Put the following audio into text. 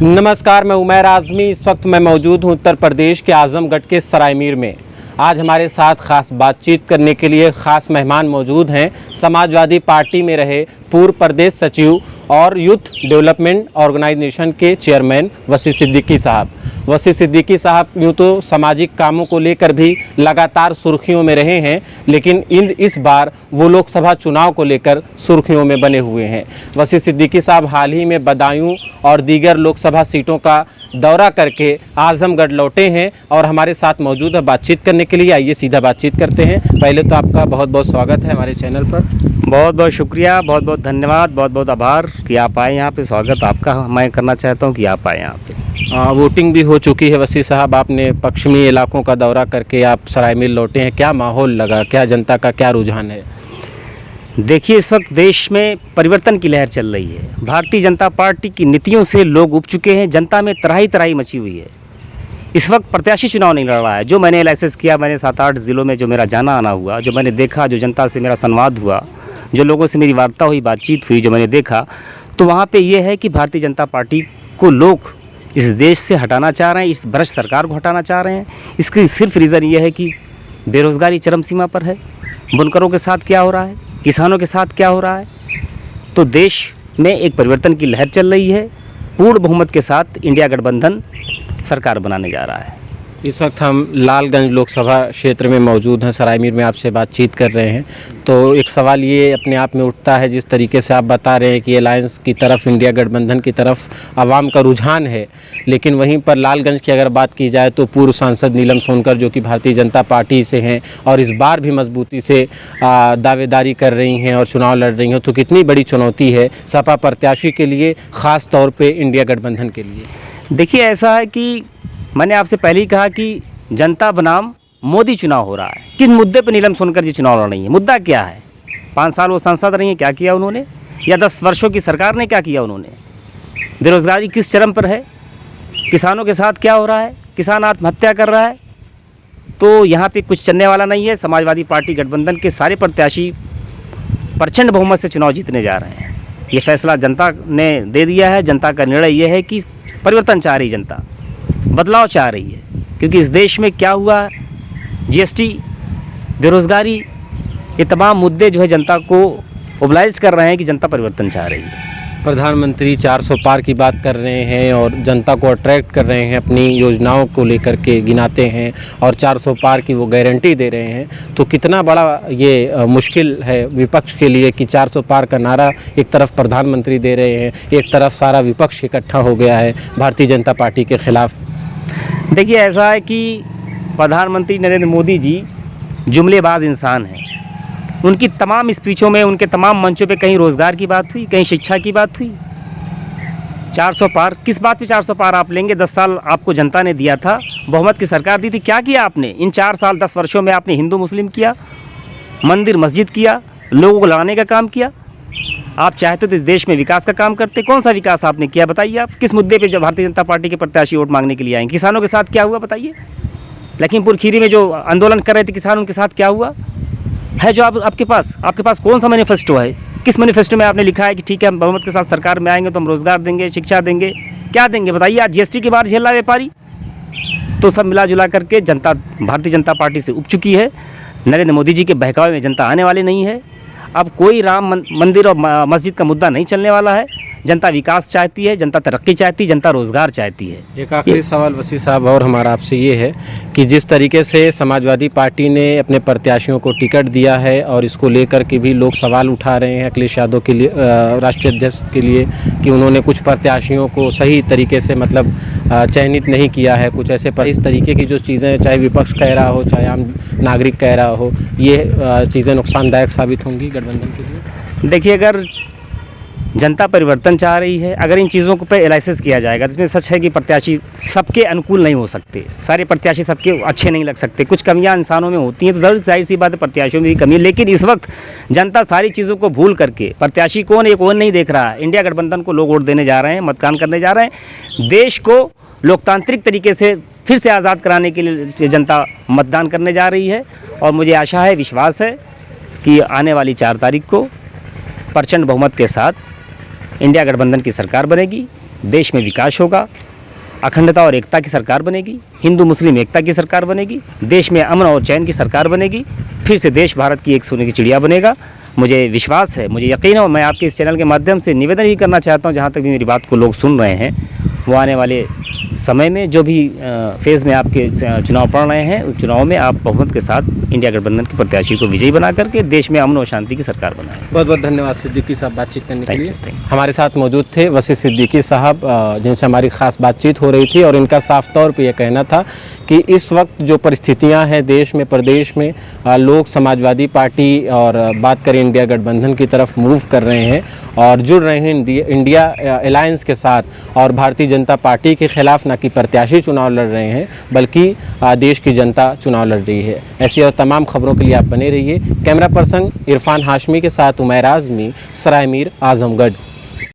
नमस्कार, मैं उमैर आज़मी। इस वक्त मैं मौजूद हूं उत्तर प्रदेश के आज़मगढ़ के सरायमीर में। आज हमारे साथ ख़ास बातचीत करने के लिए ख़ास मेहमान मौजूद हैं। समाजवादी पार्टी में रहे पूर्व प्रदेश सचिव और यूथ डेवलपमेंट ऑर्गेनाइजेशन के चेयरमैन वसी सिद्दीकी साहब। वसी सिद्दीकी साहब यूँ तो सामाजिक कामों को लेकर भी लगातार सुर्खियों में रहे हैं, लेकिन इस बार वो लोकसभा चुनाव को लेकर सुर्खियों में बने हुए हैं। वसी सिद्दीकी साहब हाल ही में बदायूं और दीगर लोकसभा सीटों का दौरा करके आज़मगढ़ लौटे हैं और हमारे साथ मौजूद है बातचीत करने के लिए। आइए सीधा बातचीत करते हैं। पहले तो आपका बहुत बहुत स्वागत है हमारे चैनल पर। बहुत बहुत शुक्रिया, बहुत बहुत धन्यवाद, बहुत बहुत आभार कि आप आए यहाँ पे। स्वागत आपका मैं करना चाहता हूँ कि आप आए यहाँ पे। वोटिंग भी हो चुकी है वसी साहब, आपने पश्चिमी इलाकों का दौरा करके आप सरायमीर लौटे हैं। क्या माहौल लगा, क्या जनता का क्या रुझान है? देखिए, इस वक्त देश में परिवर्तन की लहर चल रही है। भारतीय जनता पार्टी की नीतियों से लोग उब चुके हैं। जनता में तराही तराही मची हुई है। इस वक्त प्रत्याशी चुनाव नहीं लड़ रहा है। जो मैंने एनालिसिस किया, मैंने 7-8 ज़िलों में जो मेरा जाना आना हुआ, जो मैंने देखा, जो जनता से मेरा संवाद हुआ, जो लोगों से मेरी वार्ता हुई, बातचीत हुई, जो मैंने देखा, तो वहाँ पे ये है कि भारतीय जनता पार्टी को लोग इस देश से हटाना चाह रहे हैं, इस भ्रष्ट सरकार को हटाना चाह रहे हैं। इसकी सिर्फ रीज़न ये है कि बेरोज़गारी चरम सीमा पर है। बुनकरों के साथ क्या हो रहा है, किसानों के साथ क्या हो रहा है। तो देश में एक परिवर्तन की लहर चल रही है। पूर्ण बहुमत के साथ इंडिया गठबंधन सरकार बनाने जा रहा है। इस वक्त हम लालगंज लोकसभा क्षेत्र में मौजूद हैं, सरायमीर में आपसे बातचीत कर रहे हैं। तो एक सवाल ये अपने आप में उठता है, जिस तरीके से आप बता रहे हैं कि अलायंस की तरफ, इंडिया गठबंधन की तरफ आवाम का रुझान है, लेकिन वहीं पर लालगंज की अगर बात की जाए तो पूर्व सांसद नीलम सोनकर, जो कि भारतीय जनता पार्टी से हैं और इस बार भी मजबूती से दावेदारी कर रही हैं और चुनाव लड़ रही हैं, तो कितनी बड़ी चुनौती है सपा प्रत्याशी के लिए, ख़ास तौर पर इंडिया गठबंधन के लिए? देखिए, ऐसा है कि मैंने आपसे पहले ही कहा कि जनता बनाम मोदी चुनाव हो रहा है। किस मुद्दे पर नीलम सोनकर जी चुनाव लड़ रही है? मुद्दा क्या है? 5 साल वो सांसद रही हैं, क्या किया उन्होंने? या 10 वर्षों की सरकार ने क्या किया उन्होंने? बेरोजगारी किस चरम पर है? किसानों के साथ क्या हो रहा है? किसान आत्महत्या कर रहा है। तो यहाँ पे कुछ चलने वाला नहीं है। समाजवादी पार्टी गठबंधन के सारे प्रत्याशी प्रचंड बहुमत से चुनाव जीतने जा रहे हैं। ये फैसला जनता ने दे दिया है। जनता का निर्णय ये है कि परिवर्तन चाह रही जनता, बदलाव चाह रही है। क्योंकि इस देश में क्या हुआ, जीएसटी, बेरोज़गारी, ये तमाम मुद्दे जो है जनता को मोबिलाइज कर रहे हैं कि जनता परिवर्तन चाह रही है। प्रधानमंत्री 400 पार की बात कर रहे हैं और जनता को अट्रैक्ट कर रहे हैं, अपनी योजनाओं को लेकर के गिनाते हैं और 400 पार की वो गारंटी दे रहे हैं। तो कितना बड़ा ये मुश्किल है विपक्ष के लिए कि 400 पार का नारा एक तरफ प्रधानमंत्री दे रहे हैं, एक तरफ सारा विपक्ष इकट्ठा हो गया है भारतीय जनता पार्टी के ख़िलाफ़। देखिए, ऐसा है कि प्रधानमंत्री नरेंद्र मोदी जी जुमलेबाज इंसान हैं। उनकी तमाम स्पीचों में, उनके तमाम मंचों पे कहीं रोज़गार की बात हुई, कहीं शिक्षा की बात हुई। 400 पार, किस बात पे 400 पार आप लेंगे? 10 साल आपको जनता ने दिया था, बहुमत की सरकार दी थी। क्या किया आपने इन 4 साल 10 वर्षों में? आपने हिंदू मुस्लिम किया, मंदिर मस्जिद किया, लोगों को लड़ाने का काम किया। आप चाहते तो देश में विकास का काम करते। कौन सा विकास आपने किया बताइए? आप किस मुद्दे पे जब भारतीय जनता पार्टी के प्रत्याशी वोट मांगने के लिए आएंगे? किसानों के साथ क्या हुआ बताइए? लखीमपुर खीरी में जो आंदोलन कर रहे थे किसान, उनके साथ क्या हुआ है? जो आपके पास कौन सा मैनिफेस्टो है? किस मैनिफेस्टो में आपने लिखा है कि ठीक है, हम बहुमत के साथ सरकार में आएंगे तो हम रोज़गार देंगे, शिक्षा देंगे? क्या देंगे बताइए? आज जीएसटी की बार झेल रहा है व्यापारी। तो सब मिला जुला करके जनता भारतीय जनता पार्टी से उब चुकी है। नरेंद्र मोदी जी के बहकावे में जनता आने वाली नहीं है। अब कोई राम मंदिर और मस्जिद का मुद्दा नहीं चलने वाला है। जनता विकास चाहती है, जनता तरक्की चाहती है, जनता रोज़गार चाहती है। एक आखिरी सवाल वसी साहब और हमारा आपसे ये है कि जिस तरीके से समाजवादी पार्टी ने अपने प्रत्याशियों को टिकट दिया है और इसको लेकर के भी लोग सवाल उठा रहे हैं अखिलेश यादव के लिए, राष्ट्रीय अध्यक्ष के लिए, कि उन्होंने कुछ प्रत्याशियों को सही तरीके से मतलब चयनित नहीं किया है। कुछ ऐसे पर इस तरीके की जो चीज़ें, चाहे विपक्ष कह रहा हो, चाहे आम नागरिक कह रहा हो, ये चीज़ें नुकसानदायक साबित होंगी गठबंधन के लिए? देखिए, अगर जनता परिवर्तन चाह रही है, अगर इन चीज़ों पे एनालिसिस किया जाएगा, जिसमें सच है कि प्रत्याशी सबके अनुकूल नहीं हो सकते, सारे प्रत्याशी सबके अच्छे नहीं लग सकते, कुछ कमियां इंसानों में होती हैं, तो ज़रूर जाहिर सी बात है प्रत्याशियों में भी कमी है। लेकिन इस वक्त जनता सारी चीज़ों को भूल करके प्रत्याशी कौन है कौन नहीं देख रहा है। इंडिया गठबंधन को लोग वोट देने जा रहे हैं, मतदान करने जा रहे हैं। देश को लोकतांत्रिक तरीके से फिर से आज़ाद कराने के लिए जनता मतदान करने जा रही है। और मुझे आशा है, विश्वास है कि आने वाली 4 तारीख को प्रचंड बहुमत के साथ इंडिया गठबंधन की सरकार बनेगी। देश में विकास होगा, अखंडता और एकता की सरकार बनेगी, हिंदू मुस्लिम एकता की सरकार बनेगी, देश में अमन और चैन की सरकार बनेगी, फिर से देश भारत की एक सोने की चिड़िया बनेगा। मुझे विश्वास है, मुझे यकीन है, और मैं आपके इस चैनल के माध्यम से निवेदन भी करना चाहता हूँ, जहाँ तक भी मेरी बात को लोग सुन रहे हैं, वो आने वाले समय में जो भी फेज़ में आपके चुनाव पड़ रहे हैं, उस चुनाव में आप बहुमत के साथ इंडिया गठबंधन के प्रत्याशी को विजयी बना करके देश में अमन और शांति की सरकार बनाएं। बहुत बहुत धन्यवाद सिद्दीकी साहब बातचीत करने के Thank लिए। you, thank you. हमारे साथ मौजूद थे वसीम सिद्दीकी साहब, जिनसे हमारी खास बातचीत हो रही थी, और इनका साफ तौर पे ये कहना था कि इस वक्त जो परिस्थितियां हैं देश में, प्रदेश में, लोग समाजवादी पार्टी और बात करें इंडिया गठबंधन की तरफ मूव कर रहे हैं और जुड़ रहे हैं इंडिया अलायंस के साथ, और भारतीय जनता पार्टी के खिलाफ न कि प्रत्याशी चुनाव लड़ रहे हैं बल्कि देश की जनता चुनाव लड़ रही है। ऐसी और तमाम खबरों के लिए आप बने रहिए। कैमरा पर्सन इरफान हाशमी के साथ उमैर आज़मी, सराय मीर, आजमगढ़।